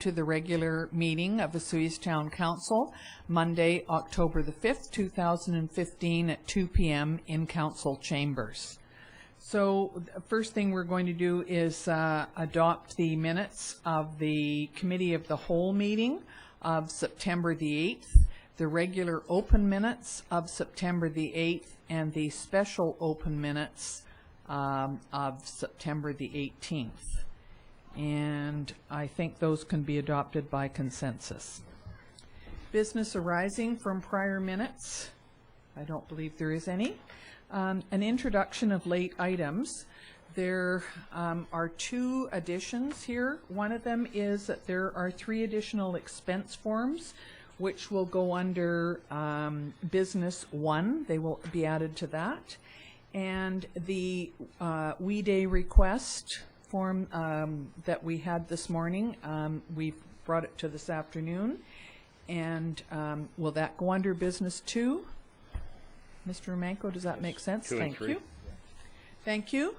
to the regular meeting of Osoyoos Town Council, Monday, October the 5th, 2015 at 2 p.m. in Council Chambers. So the first thing we're going to do is adopt the minutes of the Committee of the Whole meeting of September the 8th, the regular open minutes of September the 8th, and the special open minutes of September the 18th. And I think those can be adopted by consensus. Business arising from prior minutes. I don't believe there is any. An introduction of late items. There are two additions here. One of them is that there are 3 additional expense forms which will go under Business 1. They will be added to that. And the We Day request form that we had this morning, we've brought it to this afternoon, and will that go under Business 2? Mr. Romanko, does that make sense? Thank you. Thank you.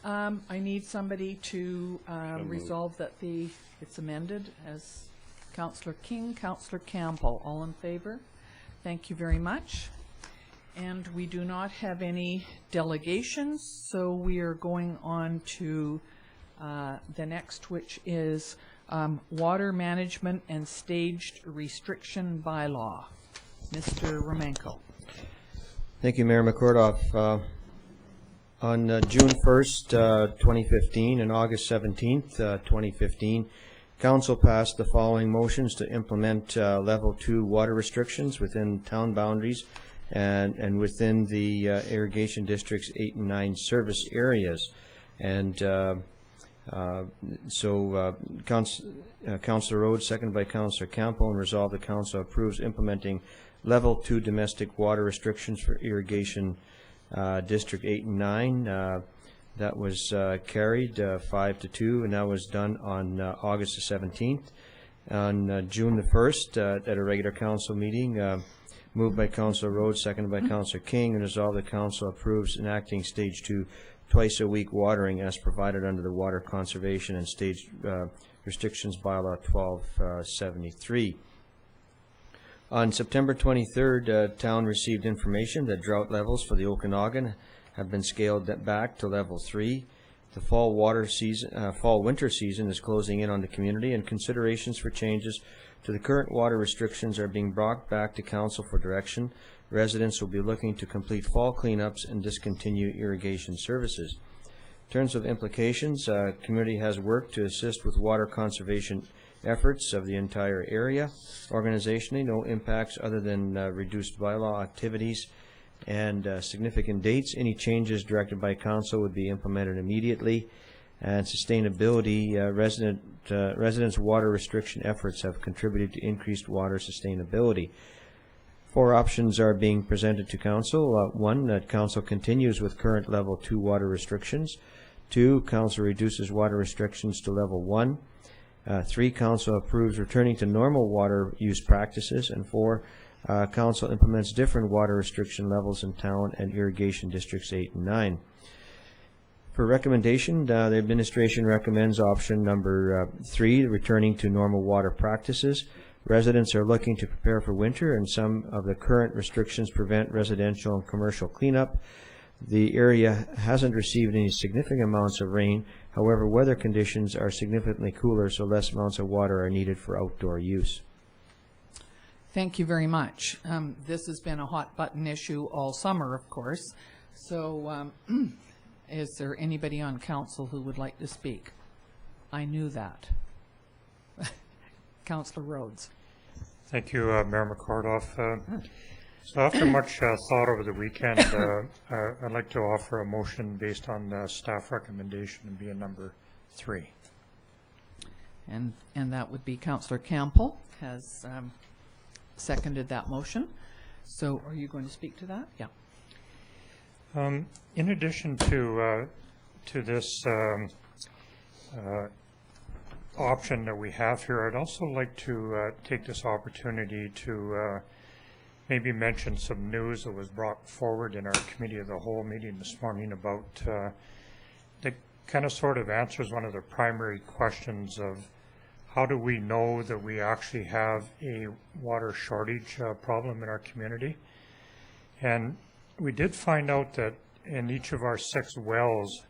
I need somebody to resolve that it's amended as Councillor King, Councillor Campbell. All in favor? Thank you very much. And we do not have any delegations, so we are going on to the next, which is Water Management and Staged Restriction Bylaw. Mr. Romanko. Thank you, Mayor McCordoff. On June 1st, 2015 and August 17th, 2015, Council passed the following motions to implement Level 2 water restrictions within town boundaries and within the Irrigation Districts 8 and 9 service areas. And Councillor Rhodes, seconded by Councillor Campbell, and resolved the Council approves implementing Level 2 domestic water restrictions for Irrigation District 8 and 9. That was carried 5-2, and that was done on August the 17th. On June the 1st, at a regular Council meeting, moved by Councillor Rhodes, seconded by Councillor King, and resolved the Council approves enacting Stage 2 twice-a-week watering as provided under the Water Conservation and Stage Restrictions Bylaw 1273. On September 23rd, town received information that drought levels for the Okanagan have been scaled back to Level 3. The fall-winter season is closing in on the community, and considerations for changes to the current water restrictions are being brought back to Council for direction. Residents will be looking to complete fall cleanups and discontinue irrigation services. In terms of implications, community has worked to assist with water conservation efforts of the entire area. Organizationally, no impacts other than reduced bylaw activities and significant dates. Any changes directed by Council would be implemented immediately. And sustainability, residents' water restriction efforts have contributed to increased water sustainability. 4 options are being presented to Council. 1, that Council continues with current Level 2 water restrictions. 2, Council reduces water restrictions to Level 1. 3, Council approves returning to normal water use practices. And 4, Council implements different water restriction levels in town and Irrigation Districts 8 and 9. For recommendation, the administration recommends option number 3, returning to normal water practices. Residents are looking to prepare for winter, and some of the current restrictions prevent residential and commercial cleanup. The area hasn't received any significant amounts of rain. However, weather conditions are significantly cooler, so less amounts of water are needed for outdoor use. Thank you very much. This has been a hot button issue all summer, of course. So is there anybody on Council who would like to speak? I knew that. Councillor Rhodes. Thank you, Mayor McCordoff. So after much thought over the weekend, I'd like to offer a motion based on staff recommendation being number 3. And that would be Councillor Campbell has seconded that motion. So are you going to speak to that? Yeah. In addition to this option that we have here, I'd also like to take this opportunity to maybe mention some news that was brought forward in our Committee of the Whole meeting this morning about that kind of sort of answers one of the primary questions of how do we know that we actually have a water shortage problem in our community? And we did find out that in each of our 6 wells,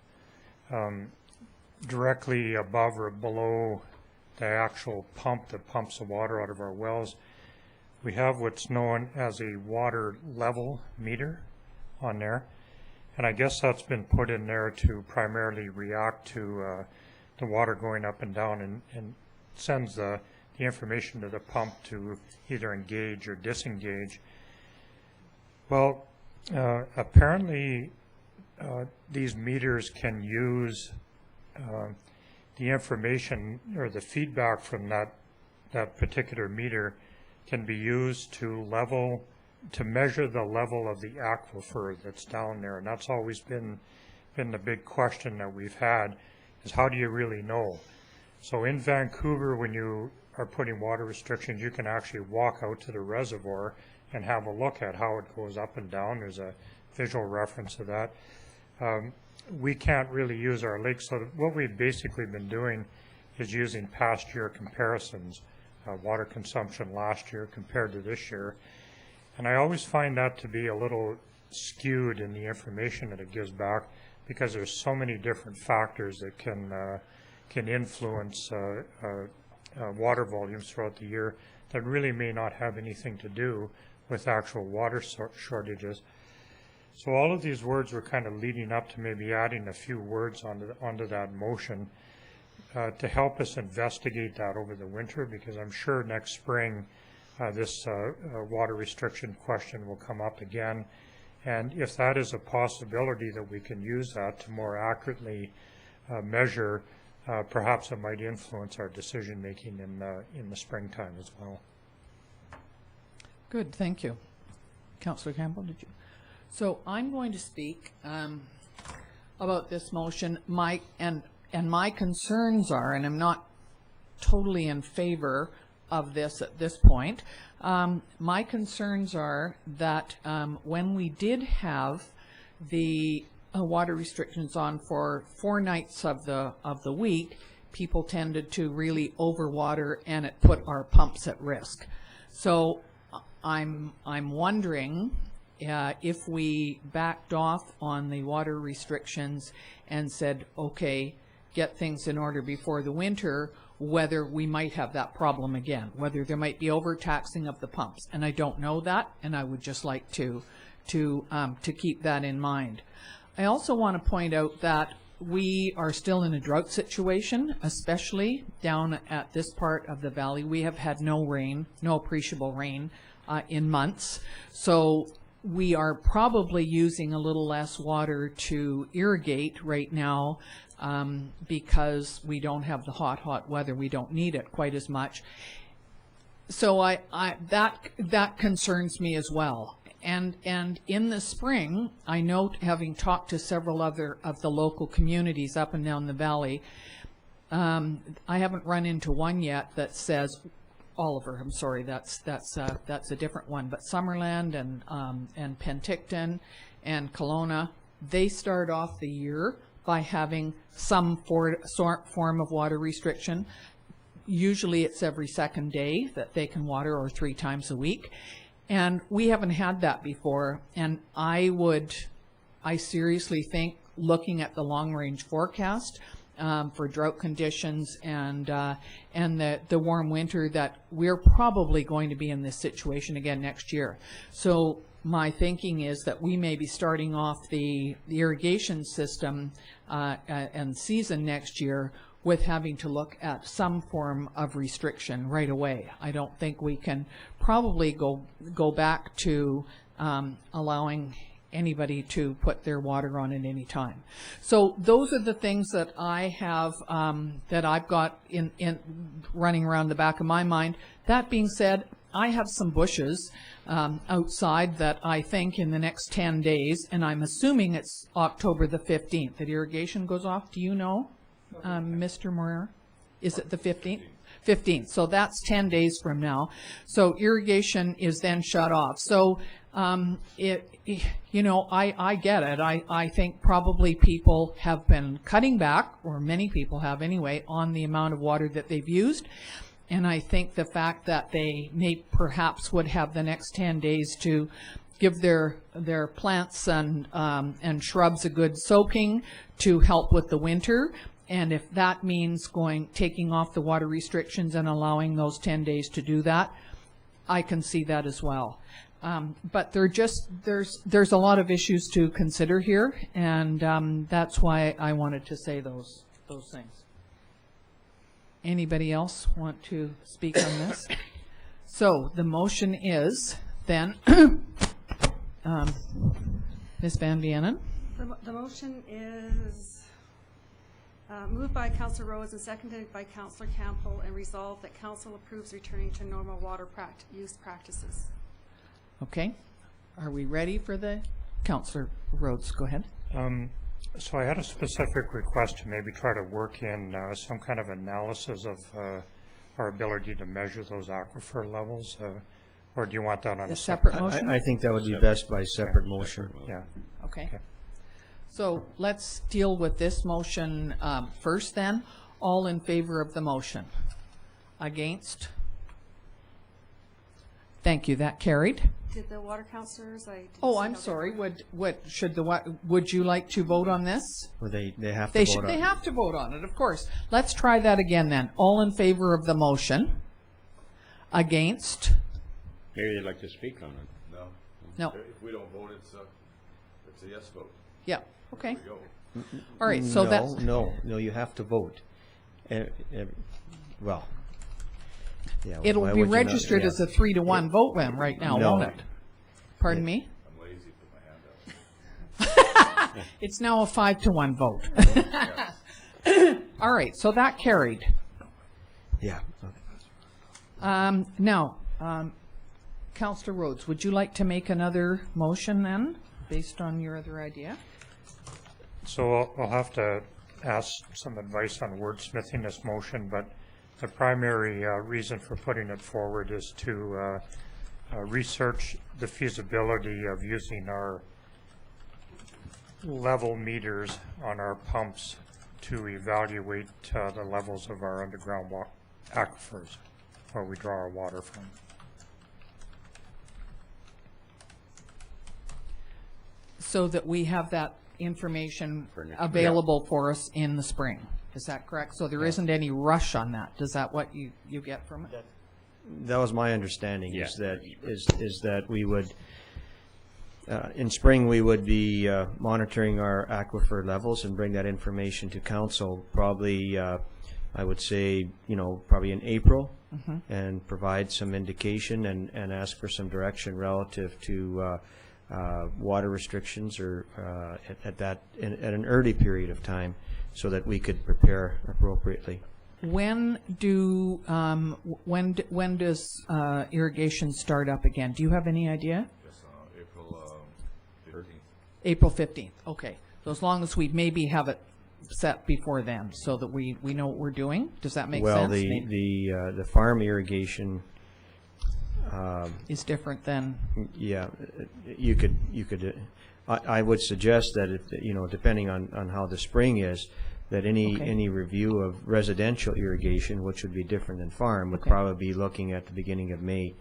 directly above or below the actual pump that pumps the water out of our wells, we have what's known as a water level meter on there. And I guess that's been put in there to primarily react to the water going up and down, and sends the information to the pump to either engage or disengage. Well, apparently these meters can use the information or the feedback from that particular meter can be used to measure the level of the aquifer that's down there. And that's always been the big question that we've had, is how do you really know? So in Vancouver, when you are putting water restrictions, you can actually walk out to the reservoir and have a look at how it goes up and down. There's a visual reference to that. We can't really use our lakes, so what we've basically been doing is using past year comparisons, water consumption last year compared to this year. And I always find that to be a little skewed in the information that it gives back, because there's so many different factors that can influence water volumes throughout the year that really may not have anything to do with actual water shortages. So all of these words were kind of leading up to maybe adding a few words onto that motion to help us investigate that over the winter, because I'm sure next spring this water restriction question will come up again. And if that is a possibility that we can use that to more accurately measure, perhaps it might influence our decision making in the springtime as well. Good, thank you. Councillor Campbell, did you? So I'm going to speak about this motion. My concerns are, and I'm not totally in favor of this at this point, my concerns are that when we did have the water restrictions on for 4 nights of the week, people tended to really overwater, and it put our pumps at risk. So I'm wondering if we backed off on the water restrictions and said, okay, get things in order before the winter, whether we might have that problem again, whether there might be overtaxing of the pumps. And I don't know that, and I would just like to keep that in mind. I also want to point out that we are still in a drought situation, especially down at this part of the valley. We have had no rain, no appreciable rain in months. So we are probably using a little less water to irrigate right now because we don't have the hot weather. We don't need it quite as much. So that concerns me as well. And in the spring, I note, having talked to several other of the local communities up and down the valley, I haven't run into one yet that says, Oliver, I'm sorry, that's a different one, but Summerland and Penticton and Kelowna, they start off the year by having some form of water restriction. Usually it's every second day that they can water, or 3 times a week. And we haven't had that before. And I seriously think, looking at the long-range forecast for drought conditions and the warm winter, that we're probably going to be in this situation again next year. So my thinking is that we may be starting off the irrigation system and season next year with having to look at some form of restriction right away. I don't think we can probably go back to allowing anybody to put their water on at any time. So those are the things that I have, that I've got in running around the back of my mind. That being said, I have some bushes outside that I think in the next 10 days, and I'm assuming it's October the 15th that irrigation goes off. Do you know, Mr. Morer? Is it the 15th? 15th. So that's 10 days from now. So irrigation is then shut off. So You know, I get it. I think probably people have been cutting back, or many people have anyway, on the amount of water that they've used. And I think the fact that they perhaps would have the next 10 days to give their plants and shrubs a good soaking to help with the winter. And if that means taking off the water restrictions and allowing those 10 days to do that, I can see that as well. But there's a lot of issues to consider here, and that's why I wanted to say those things. Anybody else want to speak on this? So the motion is then, Ms. Van Vienen? The motion is moved by Councillor Rhodes and seconded by Councillor Campbell, and resolved that Council approves returning to normal water use practices. Okay. Are we ready for the Councillor Rhodes? Go ahead. So I had a specific request to maybe try to work in some kind of analysis of our ability to measure those aquifer levels, or do you want that on a separate motion? I think that would be best by separate motion. Yeah. Okay. So let's deal with this motion first then. All in favor of the motion? Against? Thank you. That carried. Did the water councillors? Oh, I'm sorry. Would you like to vote on this? Well, they have to vote on it. They have to vote on it, of course. Let's try that again then. All in favor of the motion? Against? Maybe they'd like to speak on it. No. No. If we don't vote, it's a yes vote. Yeah. Okay. There we go. All right. So that's no. You have to vote. Well. Yeah, it'll be registered as a 3-to-1 vote then right now, No. won't it? Pardon me? I'm lazy, put my hand up. It's now a 5-to-1 vote. All right, so that carried. Yeah. Now, Councillor Rhodes, would you like to make another motion then, based on your other idea? So I'll have to ask some advice on wordsmithing this motion, but the primary reason for putting it forward is to research the feasibility of using our level meters on our pumps to evaluate the levels of our underground aquifers where we draw our water from. So that we have that information available for us in the spring. Is that correct? So there isn't any rush on that. Is that what you get from it? That was my understanding. Yeah. Is that we would in spring we would be monitoring our aquifer levels and bring that information to council. Probably I would say probably in April, and provide some indication and ask for some direction relative to water restrictions or at an early period of time, so that we could prepare appropriately. When does irrigation start up again? Do you have any idea? Yes, April 15th. April 15th. Okay. So as long as we maybe have it set before then, so that we know what we're doing. Does that make sense? Well, the farm irrigation is different than. Yeah, you could. I would suggest that if depending on how the spring is, that any review of residential irrigation, which would be different than farm, would probably be looking at the beginning of May.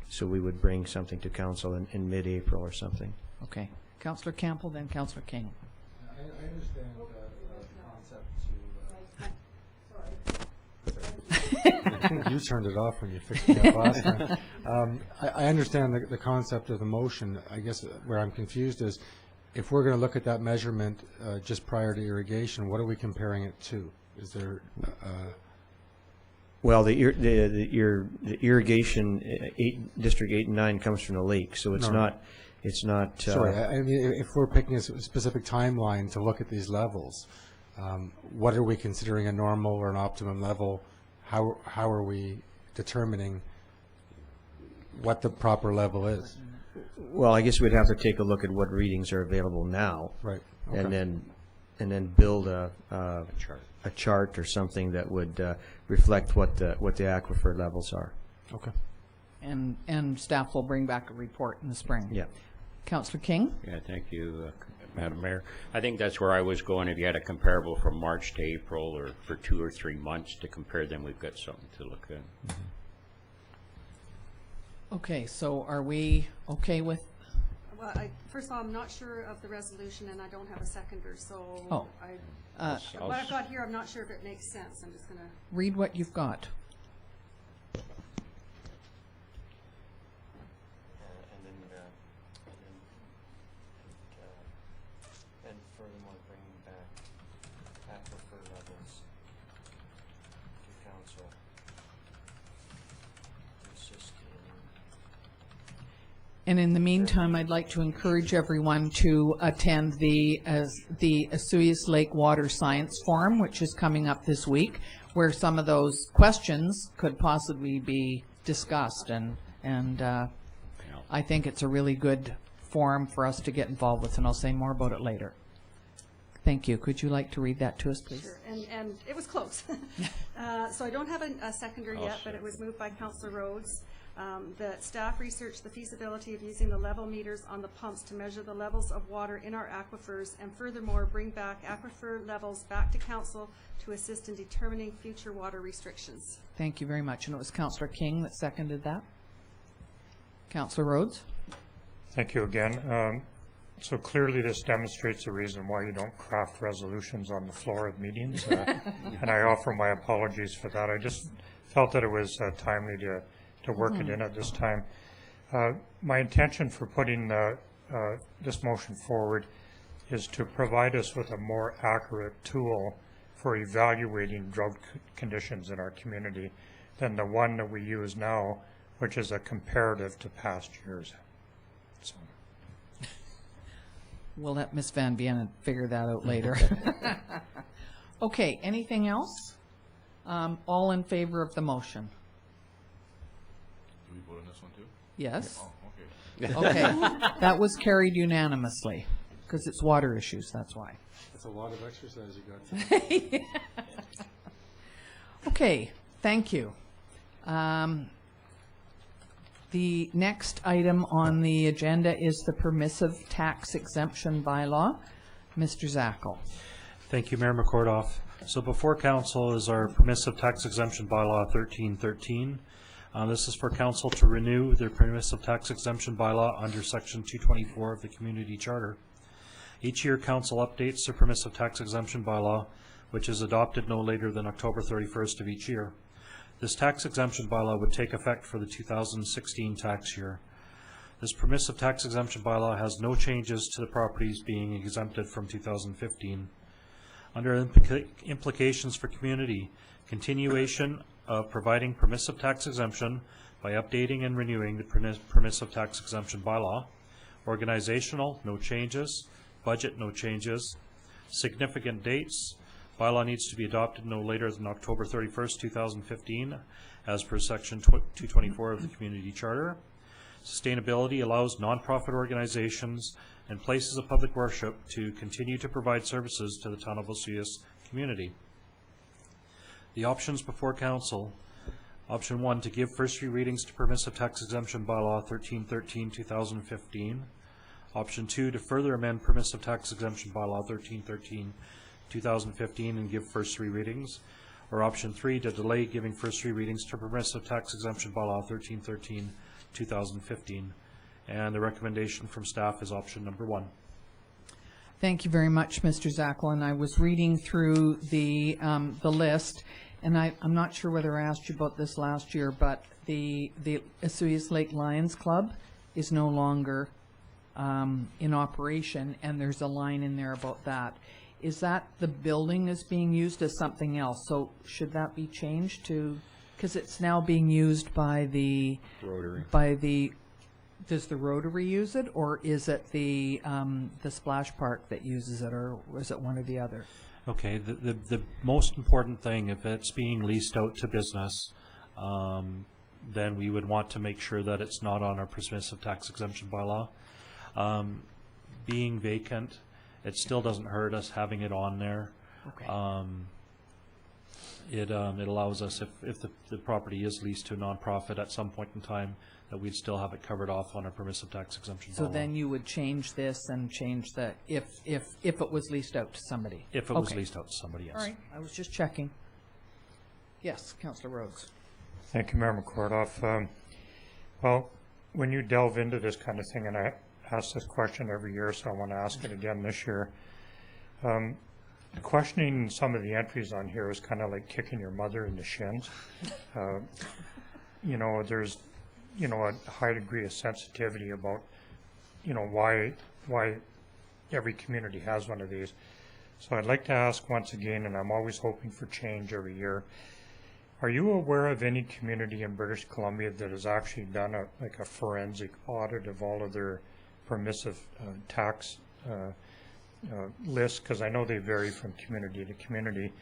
So we would bring something to council in mid-April or something. Okay, Councillor Campbell, then Councillor King. I understand the concept You turned it off when you fixed it up last time. I understand the concept of the motion. I guess where I'm confused is, if we're going to look at that measurement just prior to irrigation, what are we comparing it to? Is there? Well, the irrigation District 8 and 9 comes from the lake, so it's not. It's not. Sorry, I mean, if we're picking a specific timeline to look at these levels, what are we considering a normal or an optimum level? How are we determining what the proper level is? Well, I guess we'd have to take a look at what readings are available now, right? Okay. And then build a chart or something that would reflect what the aquifer levels are. Okay. And staff will bring back a report in the spring. Yeah. Councillor King? Yeah, thank you, Madam Mayor. I think that's where I was going. If you had a comparable from March to April or for 2 or 3 months to compare them, we've got something to look at. Okay, so are we okay with? Well, first of all, I'm not sure of the resolution, and I don't have a seconder, so Oh. what I've got here, I'm not sure if it makes sense. I'm just going to... Read what you've got. And furthermore, bringing back aquifer levels to council to assist in. And in the meantime, I'd like to encourage everyone to attend the Osoyoos Lake Water Science Forum, which is coming up this week, where some of those questions could possibly be discussed. And I think it's a really good forum for us to get involved with, and I'll say more about it later. Thank you. Could you like to read that to us, please? Sure, and it was close. So I don't have a seconder yet, but it was moved by Councillor Rhodes. That staff research the feasibility of using the level meters on the pumps to measure the levels of water in our aquifers, and furthermore bring back aquifer levels back to council to assist in determining future water restrictions. Thank you very much. And it was Councillor King that seconded that. Councillor Rhodes? Thank you again. So clearly this demonstrates the reason why you don't craft resolutions on the floor of meetings, and I offer my apologies for that. I just felt that it was timely to work it in at this time. My intention for putting this motion forward is to provide us with a more accurate tool for evaluating drought conditions in our community than the one that we use now, which is a comparative to past years. So. We'll let Ms. Van Vienen figure that out later. Okay, anything else? All in favor of the motion? Do we vote on this one too? Yes. Oh, okay. Okay, that was carried unanimously, because it's water issues, that's why. That's a lot of exercise you got. Okay, thank you. The next item on the agenda is the permissive tax exemption bylaw. Mr. Zackel. Thank you, Mayor McCordoff. So before council is our permissive tax exemption bylaw 1313. This is for council to renew their permissive tax exemption bylaw under section 224 of the community charter. Each year council updates their permissive tax exemption bylaw, which is adopted no later than October 31st of each year. This tax exemption bylaw would take effect for the 2016 tax year. This permissive tax exemption bylaw has no changes to the properties being exempted from 2015. Under implications for community, continuation of providing permissive tax exemption by updating and renewing the permissive tax exemption bylaw. Organizational, no changes. Budget, no changes. Significant dates. Bylaw needs to be adopted no later than October 31st, 2015, as per section 224 of the community charter. Sustainability allows nonprofit organizations and places of public worship to continue to provide services to the town of Osoyoos community. The options before council: option 1, to give first three readings to permissive tax exemption bylaw 1313-2015. Option 2, to further amend permissive tax exemption bylaw 1313-2015 and give first three readings. Or option 3, to delay giving first three readings to permissive tax exemption bylaw 1313-2015. And the recommendation from staff is option number 1. Thank you very much, Mr. Zackel. And I was reading through the list, and I'm not sure whether I asked you about this last year, but the Osoyoos Lake Lions Club is no longer in operation, and there's a line in there about that. Is that the building is being used as something else? So should that be changed to, because it's now being used by the Rotary. Does the Rotary use it, or is it the splash park that uses it, or is it one or the other? Okay, the most important thing, if it's being leased out to business, then we would want to make sure that it's not on our permissive tax exemption bylaw. Being vacant, it still doesn't hurt us having it on there. Okay. it allows us, if the property is leased to a nonprofit at some point in time, that we'd still have it covered off on a permissive tax exemption So bylaw. then you would change this and change the, if it was leased out to somebody? If it was Okay. leased out to somebody, yes. All right, I was just checking. Yes, Councillor Rhodes. Thank you, Mayor McCordoff. Well, when you delve into this kind of thing, and I ask this question every year, so I want to ask it again this year, questioning some of the entries on here is kind of like kicking your mother in the shins. You know, there's, you know, a high degree of sensitivity about, you know, why every community has one of these. So I'd like to ask once again, and I'm always hoping for change every year, are you aware of any community in British Columbia that has actually done like a forensic audit of all of their permissive tax lists? Because I know they vary from community to community,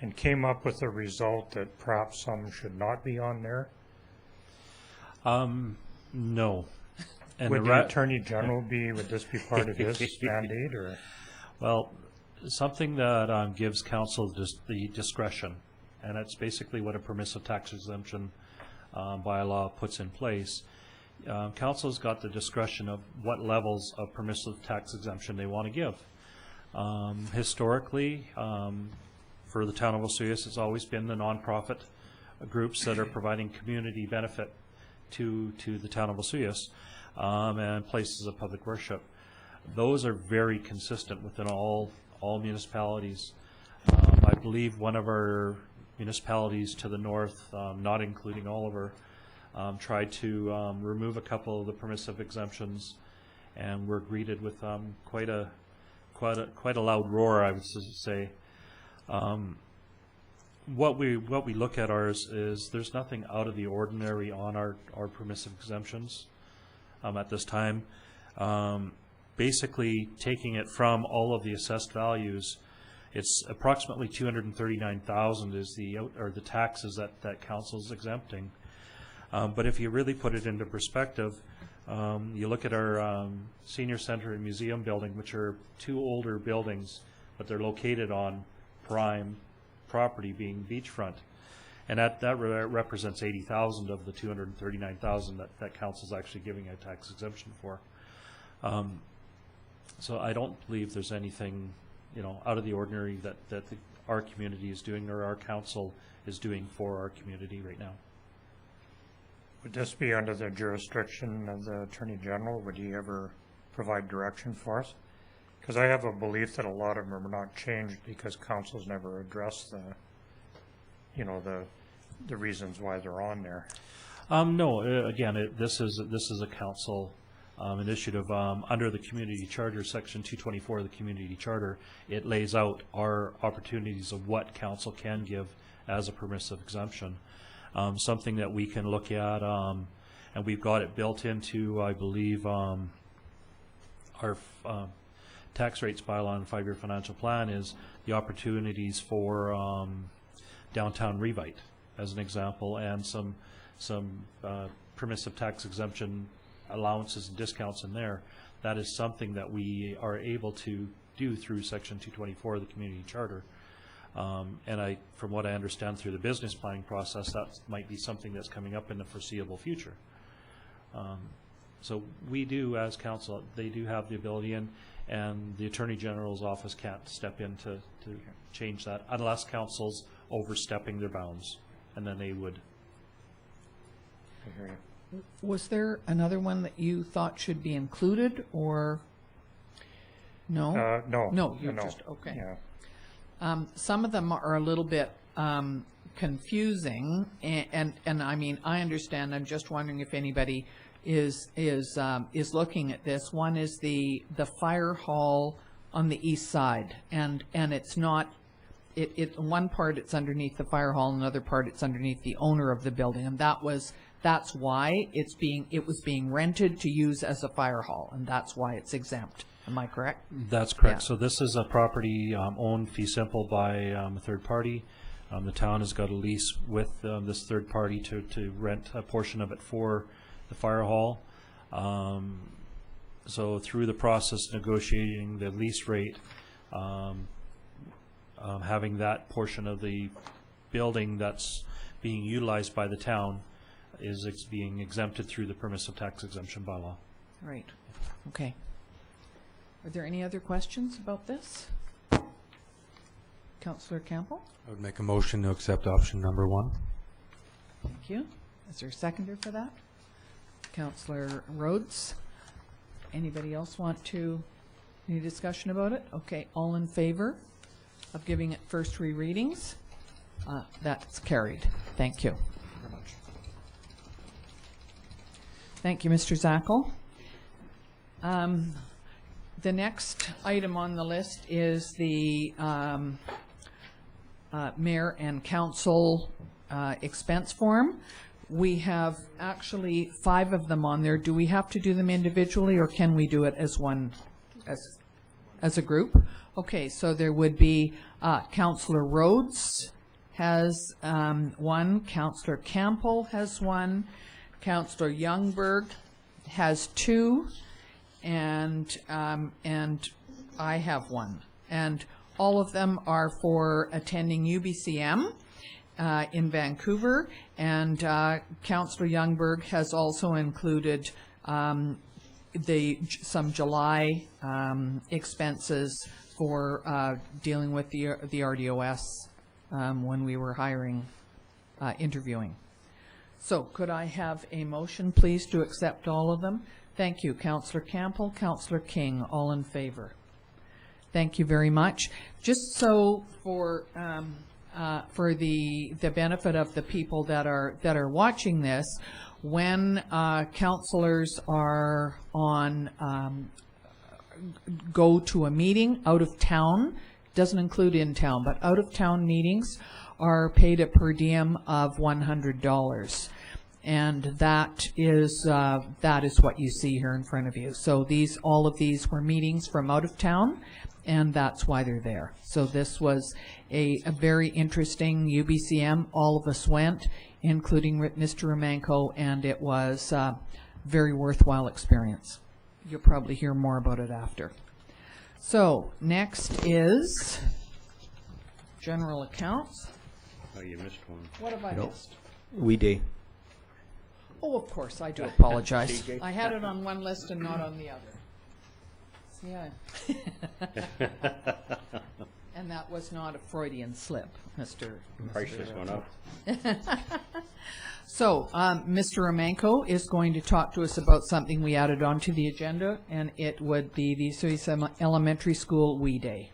and came up with a result that perhaps some should not be on there? No. And Would the Attorney General would this be part of his mandate, or? Well, something that gives council the discretion, and it's basically what a permissive tax exemption bylaw puts in place. Council's got the discretion of what levels of permissive tax exemption they want to give. Historically, for the town of Osoyoos, it's always been the nonprofit groups that are providing community benefit to the town of Osoyoos and places of public worship. Those are very consistent within all municipalities. I believe one of our municipalities to the north, not including Oliver, tried to remove a couple of the permissive exemptions, and were greeted with quite a loud roar, I would say. What we look at ours is there's nothing out of the ordinary on our permissive exemptions at this time. Basically, taking it from all of the assessed values, it's approximately $239,000 is the taxes that council's exempting. But if you really put it into perspective, you look at our senior center and museum building, which are two older buildings, but they're located on prime property, being beachfront, and that represents 80,000 of the 239,000 that council's actually giving a tax exemption for. So I don't believe there's anything, you know, out of the ordinary that our community is doing, or our council is doing for our community right now. Would this be under the jurisdiction of the Attorney General? Would he ever provide direction for us? Because I have a belief that a lot of them are not changed because council's never addressed the, you know, the reasons why they're on there. No, again, this is a council initiative under the community charter, section 224 of the community charter. It lays out our opportunities of what council can give as a permissive exemption. Something that we can look at, and we've got it built into, I believe, our tax rates bylaw and 5-year financial plan, is the opportunities for downtown revite, as an example, and some permissive tax exemption allowances and discounts in there. That is something that we are able to do through section 224 of the community charter. And from what I understand through the business planning process, that might be something that's coming up in the foreseeable future. So we do, as council, they do have the ability, and the Attorney General's office can't step in to change that unless council's overstepping their bounds, and then they would. I hear you. Was there another one that you thought should be included, or no? No. No, you no. just, okay. Yeah. Some of them are a little bit confusing, and I mean, I understand. I'm just wondering if anybody is looking at this. One is the fire hall on the east side, and it's not. One part it's underneath the fire hall, another part it's underneath the owner of the building, and that's why it was being rented to use as a fire hall, and that's why it's exempt. Am I correct? That's correct. Yeah. So this is a property owned fee simple by a third party. The town has got a lease with this third party to rent a portion of it for the fire hall. So through the process negotiating the lease rate, having that portion of the building that's being utilized by the town is being exempted through the permissive tax exemption bylaw. Right, okay. Are there any other questions about this? Councillor Campbell? I would make a motion to accept option number 1. Thank you. Is there a seconder for that? Councillor Rhodes? Anybody else want to, any discussion about it? Okay, all in favor of giving it first readings? That's carried. Thank you. Thank you, Mr. Zackel. The next item on the list is the mayor and council expense form. We have actually 5 of them on there. Do we have to do them individually, or can we do it as one, as a group? Okay, so there would be Councillor Rhodes has 1, Councillor Campbell has 1, Councillor Youngberg has 2, and I have 1. And all of them are for attending UBCM in Vancouver, and Councillor Youngberg has also included some July expenses for dealing with the RDOS when we were hiring, interviewing. So could I have a motion, please, to accept all of them? Thank you. Councillor Campbell, Councillor King, all in favor. Thank you very much. Just so for the benefit of the people that are watching this, when councillors are on go to a meeting out of town, doesn't include in town, but out of town meetings are paid a per diem of $100. And that is what you see here in front of you. So all of these were meetings from out of town, and that's why they're there. So this was a very interesting UBCM. All of us went, including Mr. Romanko, and it was a very worthwhile experience. You'll probably hear more about it after. So next is general accounts. Oh, you missed one. What have I missed? We day. Oh, of course, I do apologize. I had it on one list and not on the other. Yeah. And that was not a Freudian slip, Mr. Prices went up. So, Mr. Romanko is going to talk to us about something we added onto the agenda, and it would be the Cio Elementary School We Day.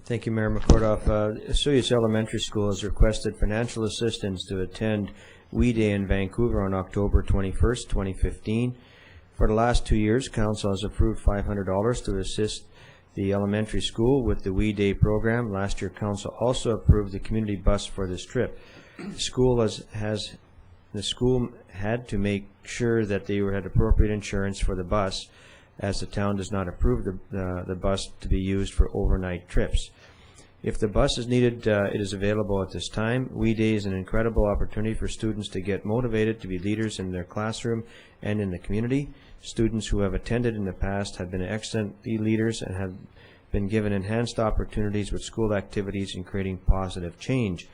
Thank you, Mayor McCordoff. Cio Elementary School has requested financial assistance to attend We Day in Vancouver on October 21st, 2015. For the last 2 years, Council has approved $500 to assist the elementary school with the We Day program. Last year, Council also approved the community bus for this trip. The school had to make sure that they had appropriate insurance for the bus, as the town does not approve the bus to be used for overnight trips. If the bus is needed, it is available at this time. We Day is an incredible opportunity for students to get motivated to be leaders in their classroom and in the community. Students who have attended in the past have been excellent leaders and have been given enhanced opportunities with school activities in creating positive change.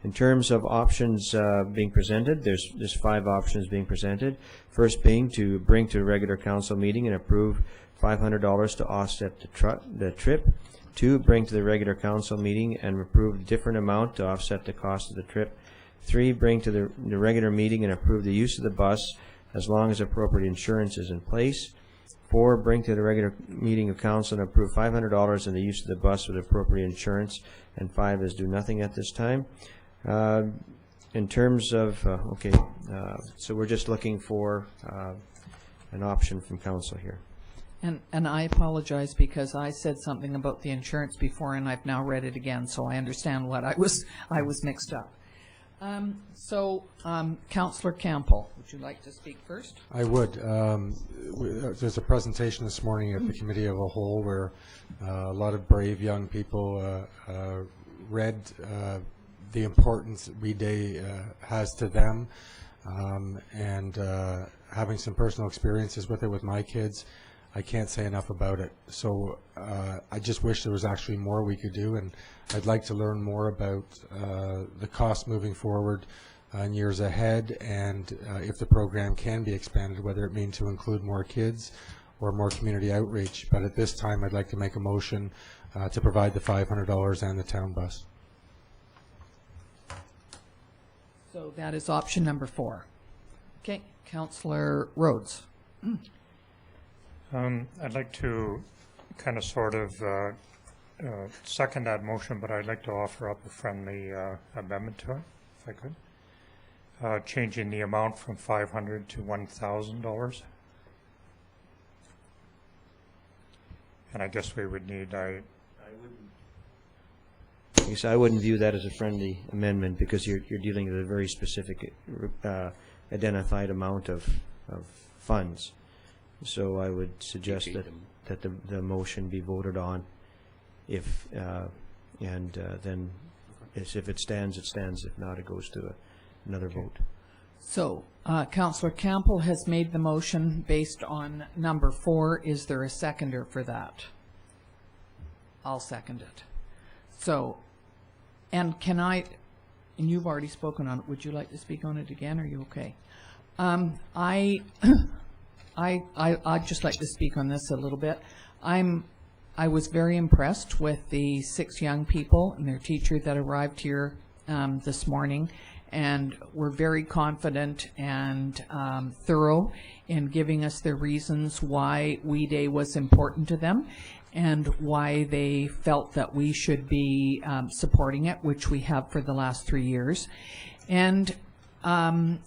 In terms of options being presented, there's 5 options being presented. First being to bring to a regular council meeting and approve $500 to offset the trip. 2, bring to the regular council meeting and approve a different amount to offset the cost of the trip. 3, bring to the regular meeting and approve the use of the bus as long as appropriate insurance is in place. 4, bring to the regular meeting of council and approve $500 in the use of the bus with appropriate insurance. And 5 is do nothing at this time. In terms of, so we're just looking for an option from council here. And I apologize because I said something about the insurance before, and I've now read it again, so I understand what I was mixed up. Councillor Campbell, would you like to speak first? I would. There's a presentation this morning at the Committee of a Whole where a lot of brave young people read the importance that We Day has to them, and having some personal experiences with it with my kids. I can't say enough about it. So I just wish there was actually more we could do, and I'd like to learn more about the costs moving forward in years ahead, and if the program can be expanded, whether it means to include more kids or more community outreach. But at this time, I'd like to make a motion to provide the $500 and the town bus. So that is option number 4. Okay, Councillor Rhodes. I'd like to kind of sort of second that motion, but I'd like to offer up a friendly amendment to it, if I could. Changing the amount from $500 to $1,000. And I guess we would need, Yes, I wouldn't view that as a friendly amendment because you're dealing with a very specific identified amount of funds. So I would suggest that the motion be voted on if then if it stands, it stands. If not, it goes to another vote. So Councillor Campbell has made the motion based on number 4. Is there a seconder for that? I'll second it. So, and can I, and you've already spoken on it, would you like to speak on it again? Are you okay? I'd just like to speak on this a little bit. I was very impressed with the 6 young people and their teacher that arrived here this morning, and were very confident and thorough in giving us their reasons why WE Day was important to them and why they felt that we should be supporting it, which we have for the last 3 years. And I'm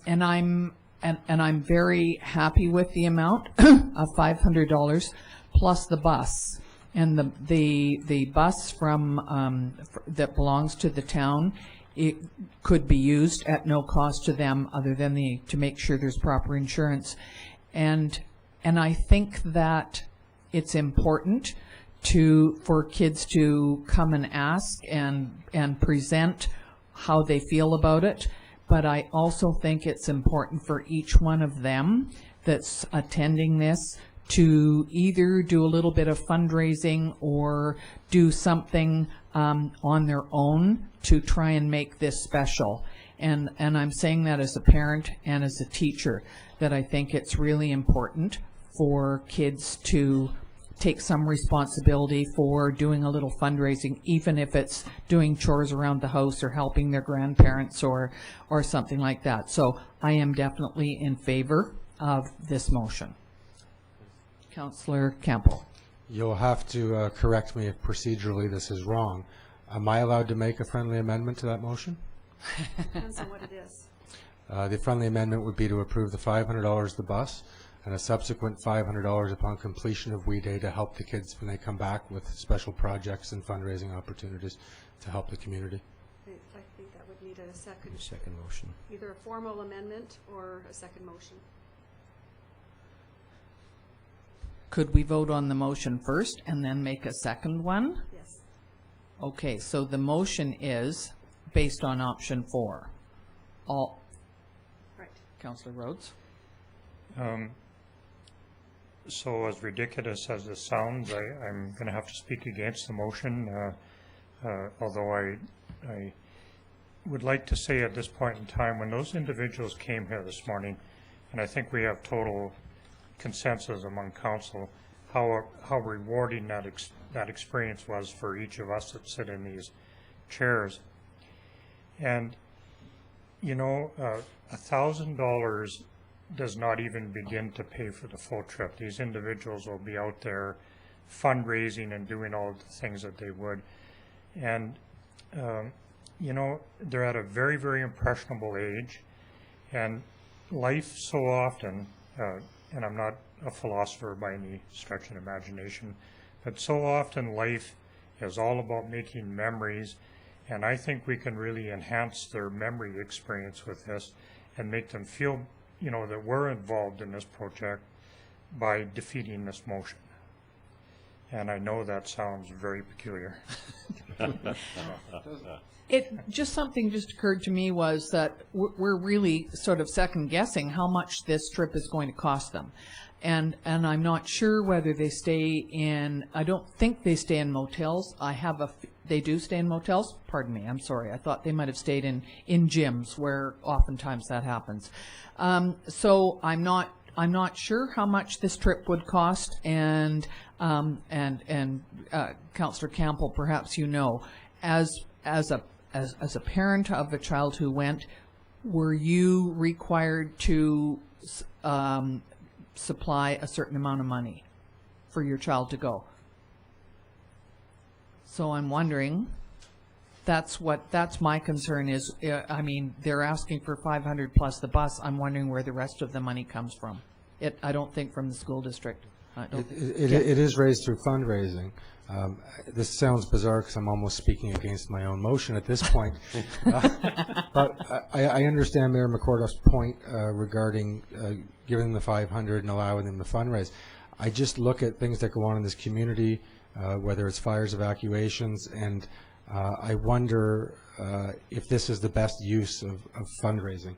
very happy with the amount of $500 plus the bus. And the bus from that belongs to the town, it could be used at no cost to them other than to make sure there's proper insurance. And I think that it's important for kids to come and ask and present how they feel about it. But I also think it's important for each one of them that's attending this to either do a little bit of fundraising or do something on their own to try and make this special. And I'm saying that as a parent and as a teacher, that I think it's really important for kids to take some responsibility for doing a little fundraising, even if it's doing chores around the house or helping their grandparents or something like that. So I am definitely in favor of this motion. Councillor Campbell. You'll have to correct me if procedurally this is wrong. Am I allowed to make a friendly amendment to that motion? Depends on what it is. The friendly amendment would be to approve the $500 the bus and a subsequent $500 upon completion of WE Day to help the kids when they come back with special projects and fundraising opportunities to help the community. I think that would need a second Motion. either a formal amendment or a second motion. Could we vote on the motion first and then make a second one? Yes. Okay, so the motion is based on option 4. All Right. Councillor Rhodes. so as ridiculous as this sounds, I'm going to have to speak against the motion, although I would like to say at this point in time, when those individuals came here this morning, and I think we have total consensus among council, how rewarding that experience was for each of us that sit in these chairs. And you know, $1,000 does not even begin to pay for the full trip. These individuals will be out there fundraising and doing all of the things that they would. And you know, they're at a very, very impressionable age, and life so often, and I'm not a philosopher by any stretch of imagination, but so often life is all about making memories, and I think we can really enhance their memory experience with this and make them feel, you know, that we're involved in this project by defeating this motion. And I know that sounds very peculiar. Just something just occurred to me was that we're really sort of second guessing how much this trip is going to cost them. And I'm not sure whether they stay in, I don't think they stay in motels. They do stay in motels? Pardon me, I'm sorry. I thought they might have stayed in gyms where oftentimes that happens. So I'm not sure how much this trip would cost, and Councillor Campbell, perhaps you know, as a parent of a child who went, were you required to supply a certain amount of money for your child to go? So I'm wondering, that's my concern is, I mean, they're asking for 500 plus the bus. I'm wondering where the rest of the money comes from. I don't think from the school district. It is raised through fundraising. This sounds bizarre because I'm almost speaking against my own motion at this point. But I understand Mayor McCordoff's point regarding giving them the 500 and allowing them to fundraise. I just look at things that go on in this community, whether it's fires, evacuations, and I wonder if this is the best use of fundraising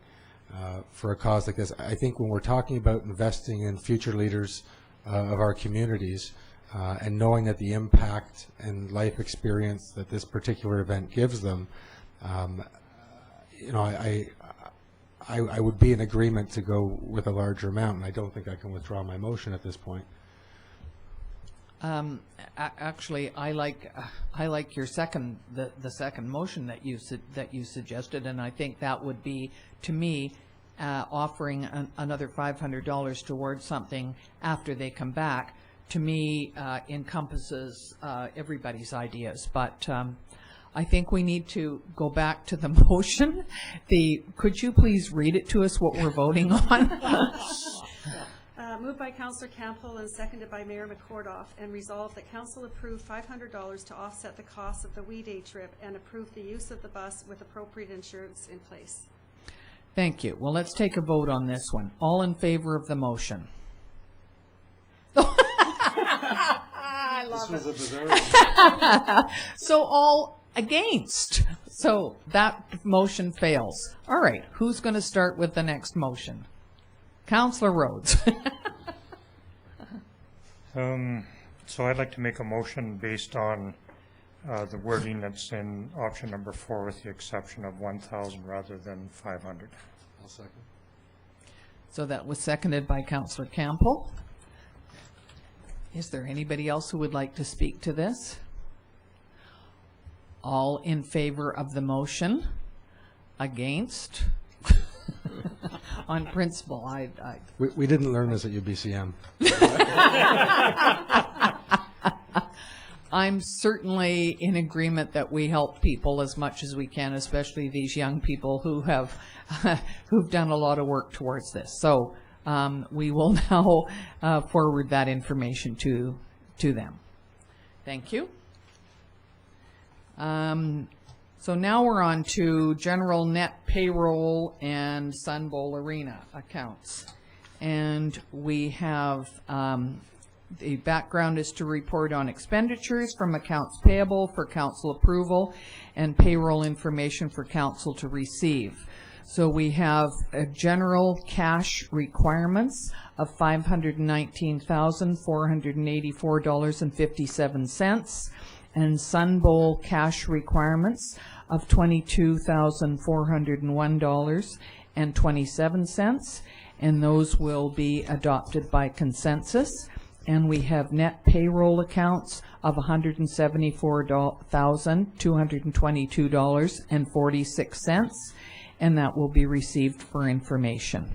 for a cause like this. I think when we're talking about investing in future leaders of our communities, and knowing that the impact and life experience that this particular event gives them, you know, I would be in agreement to go with a larger amount, and I don't think I can withdraw my motion at this point. Actually, I like your second the second motion that you suggested, and I think that would be, to me, offering another $500 towards something after they come back. To me, encompasses everybody's ideas, but I think we need to go back to the motion. Could you please read it to us, what we're voting on? Moved by Councillor Campbell and seconded by Mayor McCordoff, and resolved that Council approve $500 to offset the cost of the Wee Day trip and approve the use of the bus with appropriate insurance in place. Thank you. Well, let's take a vote on this one. All in favor of the motion? I love it. So all against. So that motion fails. All right. Who's going to start with the next motion? Councillor Rhodes. So I'd like to make a motion based on the wording that's in option number 4 with the exception of 1,000 rather than 500. I'll second. So that was seconded by Councillor Campbell. Is there anybody else who would like to speak to this? All in favor of the motion? Against? On principle, We didn't learn this at UBCM. I'm certainly in agreement that we help people as much as we can, especially these young people who have who've done a lot of work towards this. So we will now forward that information to them. Thank you. So now we're on to general net payroll and Sun Bowl Arena accounts. And we have the background is to report on expenditures from accounts payable for council approval and payroll information for council to receive. So we have a general cash requirements of $519,484.57 and Sun Bowl cash requirements of $22,401.27, and those will be adopted by consensus. And we have net payroll accounts of $174,222.46, and that will be received for information.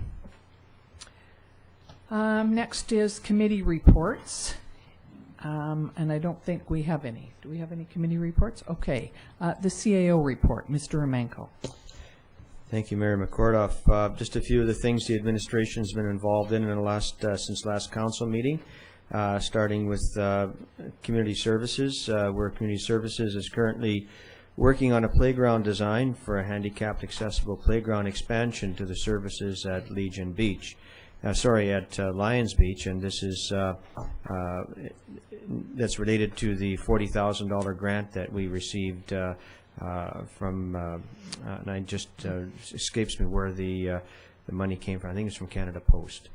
Next is committee reports. And I don't think we have any. Do we have any committee reports? Okay. The CAO report, Mr. Romanko. Thank you, Mayor McCordoff. Just a few of the things the administration's been involved in the since last council meeting, starting with community services, where community services is currently working on a playground design for a handicapped accessible playground expansion to the services at Legion Beach. At Lions Beach, and this is that's related to the $40,000 grant that we received from, and I just escapes me where the money came from. I think it's from Canada Post.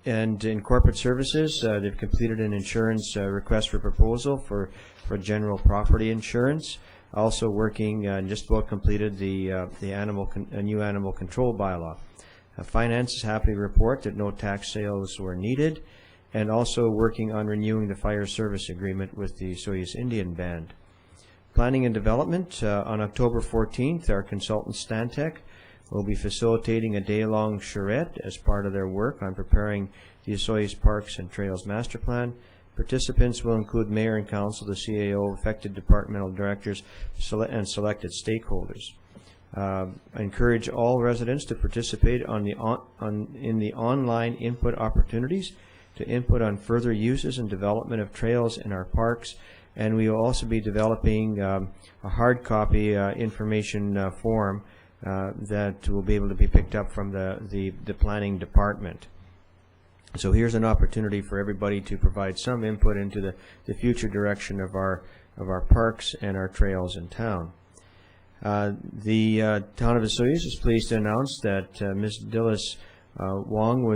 And in corporate services, they've completed an insurance request for proposal for general property insurance. Also working and just about completed the new animal control bylaw. Finance is happy to report that no tax sales were needed, and also working on renewing the fire service agreement with the Soyuz Indian Band. Planning and development, on October 14th, our consultant Stantec will be facilitating a day-long charrette as part of their work on preparing the Soyuz Parks and Trails Master Plan. Participants will include Mayor and Council, the CAO, affected departmental directors, and selected stakeholders. I encourage all residents to participate in the online input opportunities to input on further uses and development of trails in our parks, and we will also be developing a hard copy information form that will be able to be picked up from the planning department. So here's an opportunity for everybody to provide some input into the future direction of our parks and our trails in town. The town of Soyuz is pleased to announce that Ms. Dillis Wong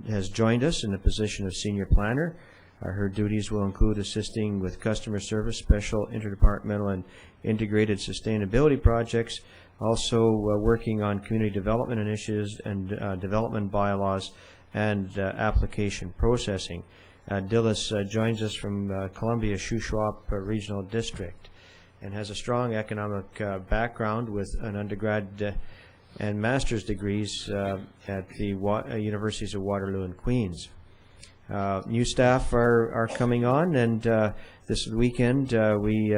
has joined us in the position of senior planner. Her duties will include assisting with customer service, special interdepartmental and integrated sustainability projects, also working on community development initiatives and development bylaws and application processing. Dillis joins us from Columbia Shuswap Regional District and has a strong economic background with an undergrad and master's degrees at the Universities of Waterloo and Queens. New staff are coming on, and this weekend we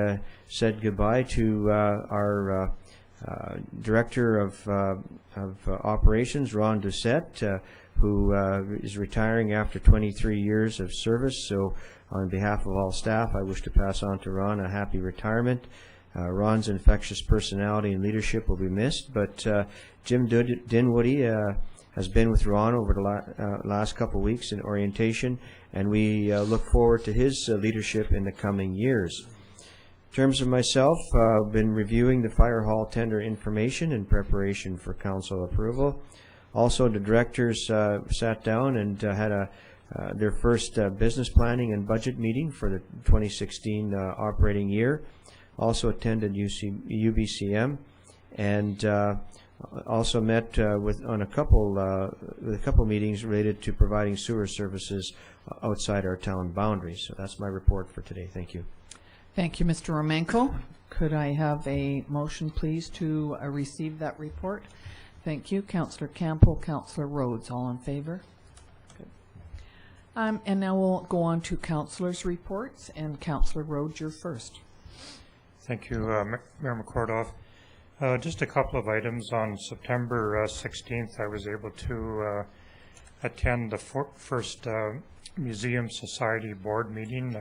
said goodbye to our Director of Operations, Ron Doucette, who is retiring after 23 years of service. So on behalf of all staff, I wish to pass on to Ron a happy retirement. Ron's infectious personality and leadership will be missed, but Jim Dinwoody has been with Ron over the last couple of weeks in orientation, and we look forward to his leadership in the coming years. In terms of myself, I've been reviewing the fire hall tender information in preparation for council approval. Also, the directors sat down and had their first business planning and budget meeting for the 2016 operating year. Also attended UBCM, and also met with a couple meetings related to providing sewer services outside our town boundaries. So that's my report for today. Thank you. Thank you, Mr. Romanko. Could I have a motion, please, to receive that report? Thank you. Councillor Campbell, Councillor Rhodes, all in favor? Good. And now we'll go on to councillors' reports, and Councillor Rhodes, you're first. Thank you, Mayor McCordoff. Just a couple of items. On September 16th, I was able to attend the first Museum Society board meeting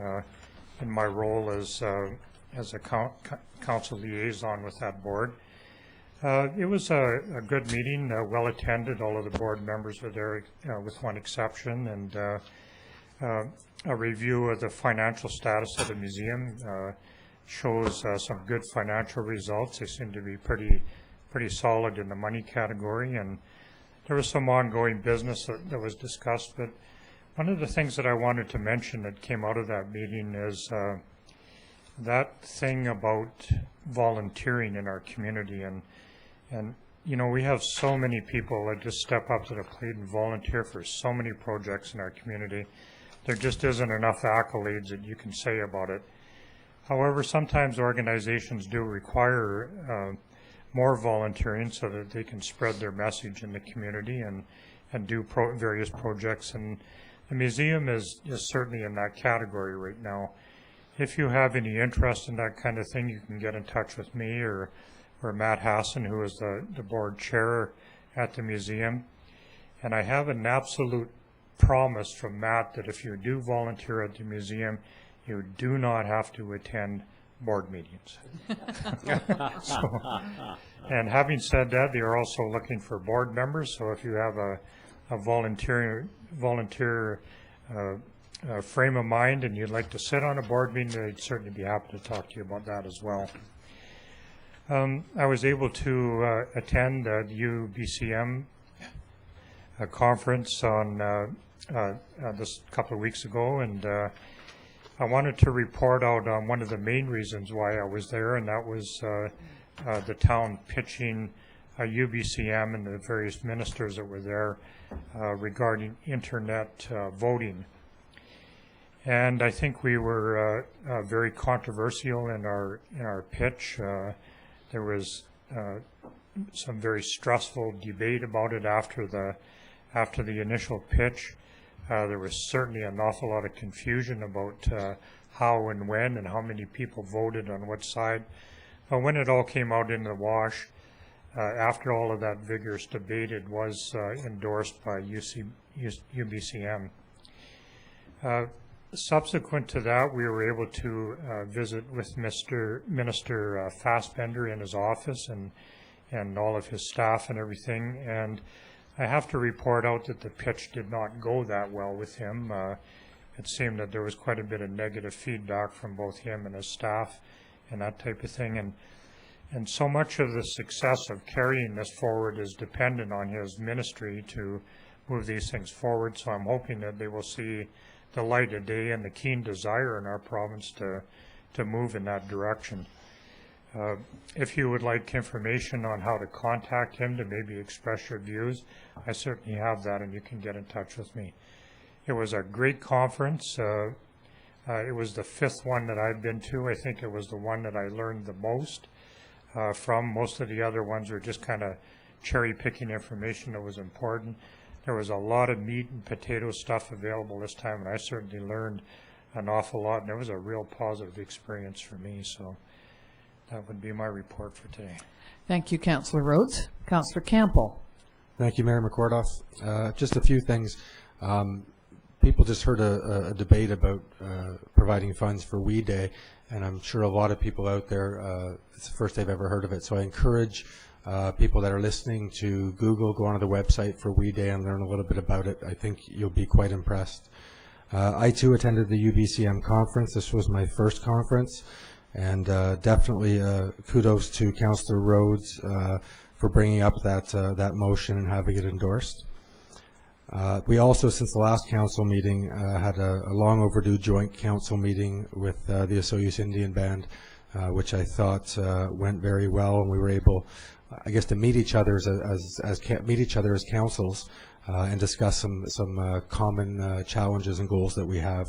in my role as a council liaison with that board. It was a good meeting, well attended. All of the board members were there with one exception, and a review of the financial status of the museum shows some good financial results. They seem to be pretty solid in the money category, and there was some ongoing business that was discussed. But one of the things that I wanted to mention that came out of that meeting is that thing about volunteering in our community, and you know, we have so many people that just step up to the plate and volunteer for so many projects in our community. There just isn't enough accolades that you can say about it. However, sometimes organizations do require more volunteering so that they can spread their message in the community and do various projects. And the museum is certainly in that category right now. If you have any interest in that kind of thing, you can get in touch with me or Matt Hassan, who is the board chair at the museum. And I have an absolute promise from Matt that if you do volunteer at the museum, you do not have to attend board meetings. And having said that, they are also looking for board members. So if you have a volunteer frame of mind and you'd like to sit on a board meeting, I'd certainly be happy to talk to you about that as well. I was able to attend the UBCM conference on this couple of weeks ago, and I wanted to report out on one of the main reasons why I was there, and that was the town pitching UBCM and the various ministers that were there regarding internet voting. And I think we were very controversial in our pitch. There was some very stressful debate about it after the initial pitch. There was certainly an awful lot of confusion about how and when and how many people voted on what side. But when it all came out in the wash, after all of that vigorous debate, it was endorsed by UBCM. Subsequent to that, we were able to visit with Minister Fassbender in his office and all of his staff and everything. And I have to report out that the pitch did not go that well with him. It seemed that there was quite a bit of negative feedback from both him and his staff and that type of thing. And so much of the success of carrying this forward is dependent on his ministry to move these things forward. So I'm hoping that they will see the light of day and the keen desire in our province to move in that direction. If you would like information on how to contact him to maybe express your views, I certainly have that, and you can get in touch with me. It was a great conference. It was the 5th one that I've been to. I think it was the one that I learned the most from. Most of the other ones were just kind of cherry-picking information that was important. There was a lot of meat and potato stuff available this time, and I certainly learned an awful lot, and it was a real positive experience for me. So that would be my report for today. Thank you, Councillor Rhodes. Councillor Campbell. Thank you, Mayor McCordoff. Just a few things. People just heard a debate about providing funds for We Day, and I'm sure a lot of people out there, it's the first they've ever heard of it. So I encourage people that are listening to Google, go onto the website for We Day and learn a little bit about it. I think you'll be quite impressed. I too attended the UBCM conference. This was my first conference, and definitely kudos to Councillor Rhodes for bringing up that motion and having it endorsed. We also, since the last council meeting, had a long overdue joint council meeting with the Cio Indian Band, which I thought went very well, and we were able, I guess, to meet each other as councils and discuss some common challenges and goals that we have.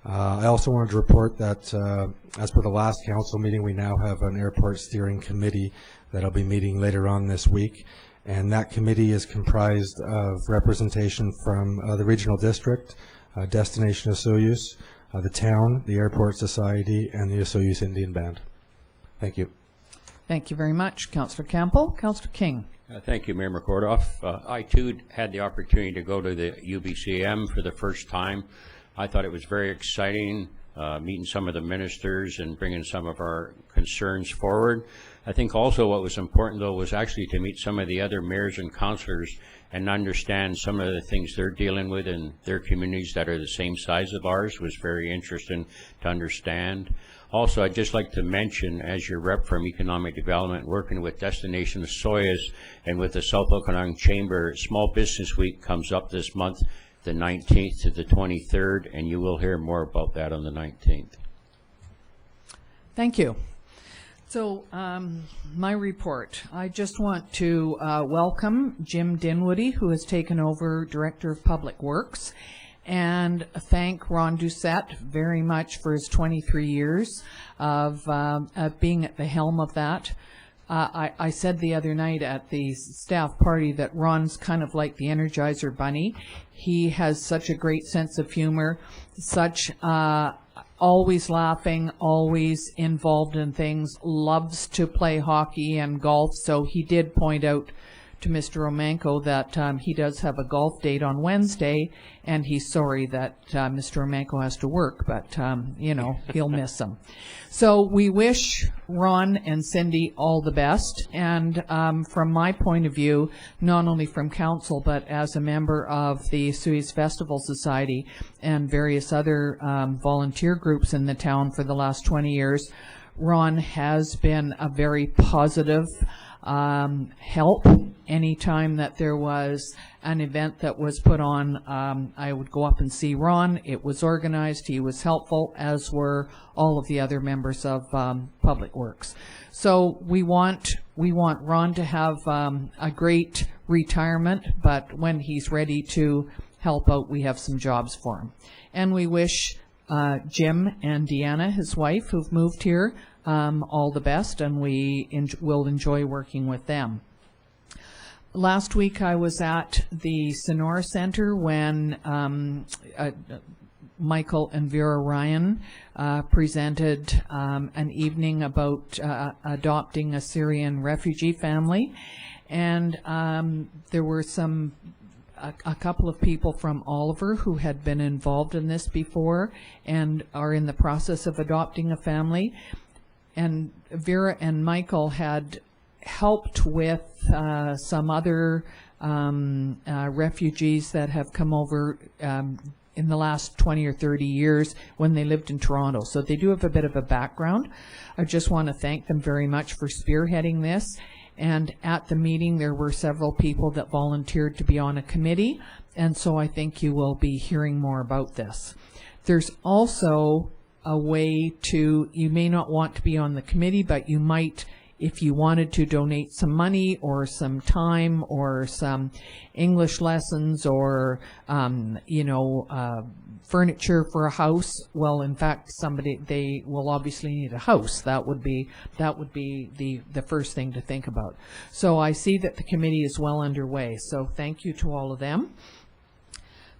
I also wanted to report that as per the last council meeting, we now have an airport steering committee that'll be meeting later on this week, and that committee is comprised of representation from the regional district, Destination of Soyuz, the town, the Airport Society, and the Soyuz Indian Band. Thank you. Thank you very much, Councillor Campbell. Councillor King. Thank you, Mayor McCordoff. I too had the opportunity to go to the UBCM for the first time. I thought it was very exciting, meeting some of the ministers and bringing some of our concerns forward. I think also what was important, though, was actually to meet some of the other mayors and councillors and understand some of the things they're dealing with in their communities that are the same size of ours. Was very interesting to understand. Also, I'd just like to mention, as your rep from Economic Development, working with Destination of Soyuz and with the South Okanagan Chamber, Small Business Week comes up this month, the 19th to the 23rd, and you will hear more about that on the 19th. Thank you. So, my report. I just want to welcome Jim Dinwoody, who has taken over Director of Public Works, and thank Ron Doucette very much for his 23 years of being at the helm of that. I said the other night at the staff party that Ron's kind of like the Energizer Bunny. He has such a great sense of humor, such always laughing, always involved in things, loves to play hockey and golf. So he did point out to Mr. Romanko that he does have a golf date on Wednesday, and he's sorry that Mr. Romanko has to work, but, you know, he'll miss him. So we wish Ron and Cindy all the best, and from my point of view, not only from council, but as a member of the Suez Festival Society and various other volunteer groups in the town for the last 20 years, Ron has been a very positive help. Anytime that there was an event that was put on, I would go up and see Ron. It was organized. He was helpful, as were all of the other members of Public Works. So we want Ron to have a great retirement, but when he's ready to help out, we have some jobs for him. And we wish Jim and Deanna, his wife, who've moved here, all the best, and we will enjoy working with them. Last week I was at the Sonora Center when Michael and Vera Ryan presented an evening about adopting a Syrian refugee family, and there were a couple of people from Oliver who had been involved in this before and are in the process of adopting a family. And Vera and Michael had helped with some other refugees that have come over in the last 20 or 30 years when they lived in Toronto. So they do have a bit of a background. I just want to thank them very much for spearheading this. And at the meeting, there were several people that volunteered to be on a committee, and so I think you will be hearing more about this. There's also a way to, you may not want to be on the committee, but you might, if you wanted to donate some money or some time or some English lessons or, you know, furniture for a house. Well, in fact, they will obviously need a house. That would be the first thing to think about. So I see that the committee is well underway. So thank you to all of them.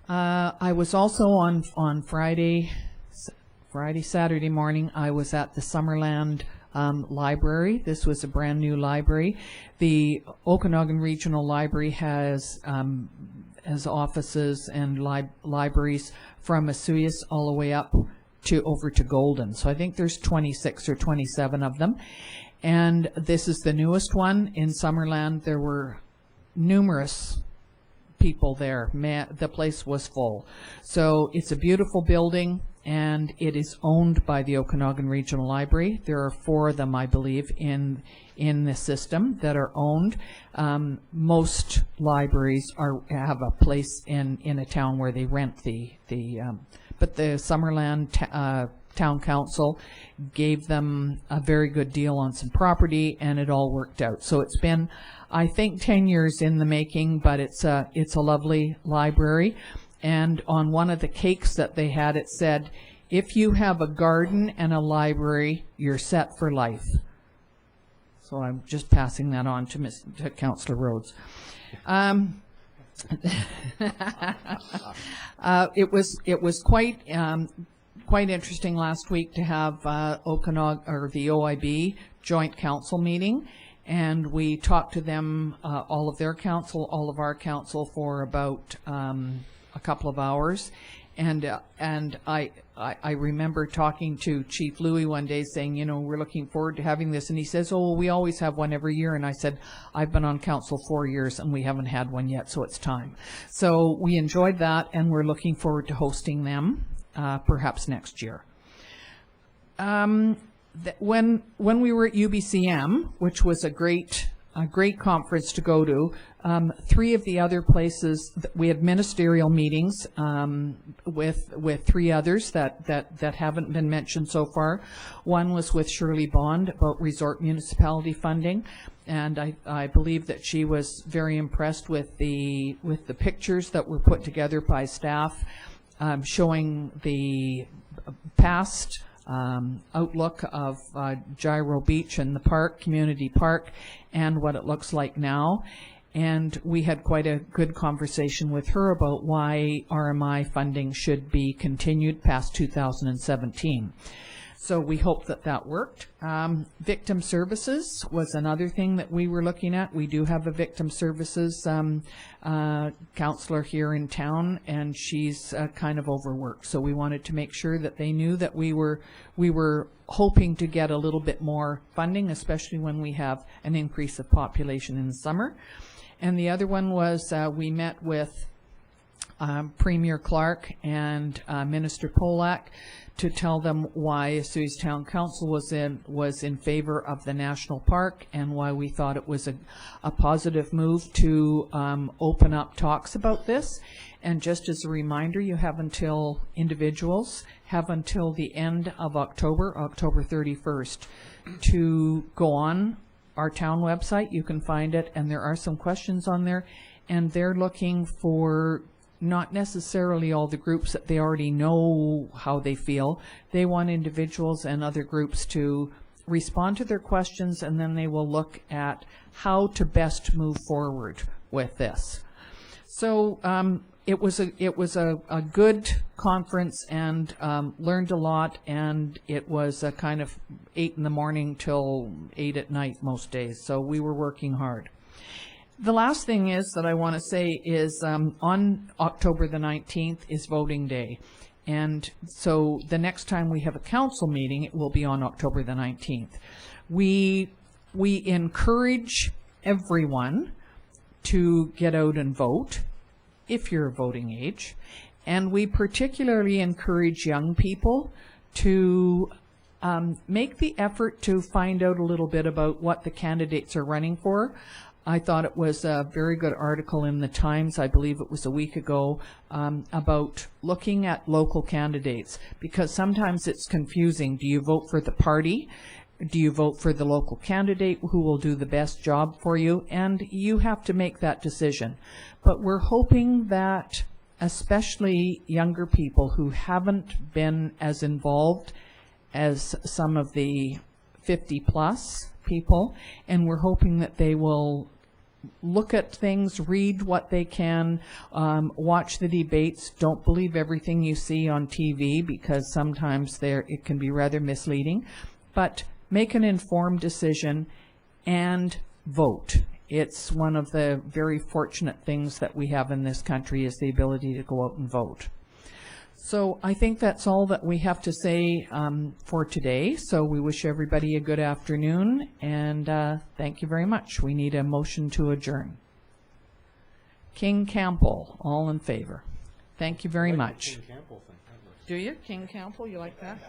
I was also on Saturday morning, I was at the Summerland library. This was a brand new library. The Okanagan Regional Library has offices and libraries from Osoyoos all the way up to over to Golden. So I think there's 26 or 27 of them. And this is the newest one in Summerland. There were numerous people there. The place was full. So it's a beautiful building, and it is owned by the Okanagan Regional Library. There are 4 of them, I believe, in the system that are owned. Most libraries have a place in a town where they rent but the Summerland Town Council gave them a very good deal on some property, and it all worked out. So it's been, I think, 10 years in the making, but it's a lovely library. And on one of the cakes that they had, it said, if you have a garden and a library, you're set for life. So I'm just passing that on to Councillor Rhodes. It was quite interesting last week to have Okanagan, or the OIB joint council meeting, and we talked to them, all of their council, all of our council, for about a couple of hours, and I remember talking to Chief Louis one day saying, you know, we're looking forward to having this, and he says, oh, well, we always have one every year. And I said, I've been on council 4 years and we haven't had one yet, so it's time. So we enjoyed that, and we're looking forward to hosting them perhaps next year. When we were at UBCM, which was a great conference to go to, 3 of the other places, we had ministerial meetings with 3 others that haven't been mentioned so far. One was with Shirley Bond about resort municipality funding, and I believe that she was very impressed with the pictures that were put together by staff, showing the past outlook of Gyro Beach and the park, community park, and what it looks like now. And we had quite a good conversation with her about why RMI funding should be continued past 2017. So we hope that that worked. Victim services was another thing that we were looking at. We do have a victim services counselor here in town, and she's kind of overworked. So we wanted to make sure that they knew that we were hoping to get a little bit more funding, especially when we have an increase of population in the summer. And the other one was we met with Premier Clark and Minister Polak to tell them why Osoyoos Town Council was in favor of the national park, and why we thought it was a positive move to open up talks about this. And just as a reminder, you have until individuals have until the end of October 31st, to go on our town website. You can find it, and there are some questions on there, and they're looking for not necessarily all the groups that they already know how they feel. They want individuals and other groups to respond to their questions, and then they will look at how to best move forward with this. So it was a good conference, and learned a lot, and it was a kind of 8 in the morning till 8 at night most days, so we were working hard. The last thing is that I want to say is on October the 19th is voting day, and so the next time we have a council meeting, it will be on October the 19th. We encourage everyone to get out and vote if you're of voting age, and we particularly encourage young people to make the effort to find out a little bit about what the candidates are running for. I thought it was a very good article in the Times, I believe it was a week ago, about looking at local candidates, because sometimes it's confusing. Do you vote for the party? Do you vote for the local candidate who will do the best job for you? And you have to make that decision. But we're hoping that especially younger people who haven't been as involved as some of the 50-plus people, and we're hoping that they will look at things, read what they can, watch the debates. Don't believe everything you see on TV, because sometimes it can be rather misleading. But make an informed decision and vote. It's one of the very fortunate things that we have in this country, is the ability to go out and vote. So I think that's all that we have to say for today. So we wish everybody a good afternoon, and thank you very much. We need a motion to adjourn. King Campbell, all in favor. Thank you very much. King Campbell thing. Do you? King Campbell, you like that?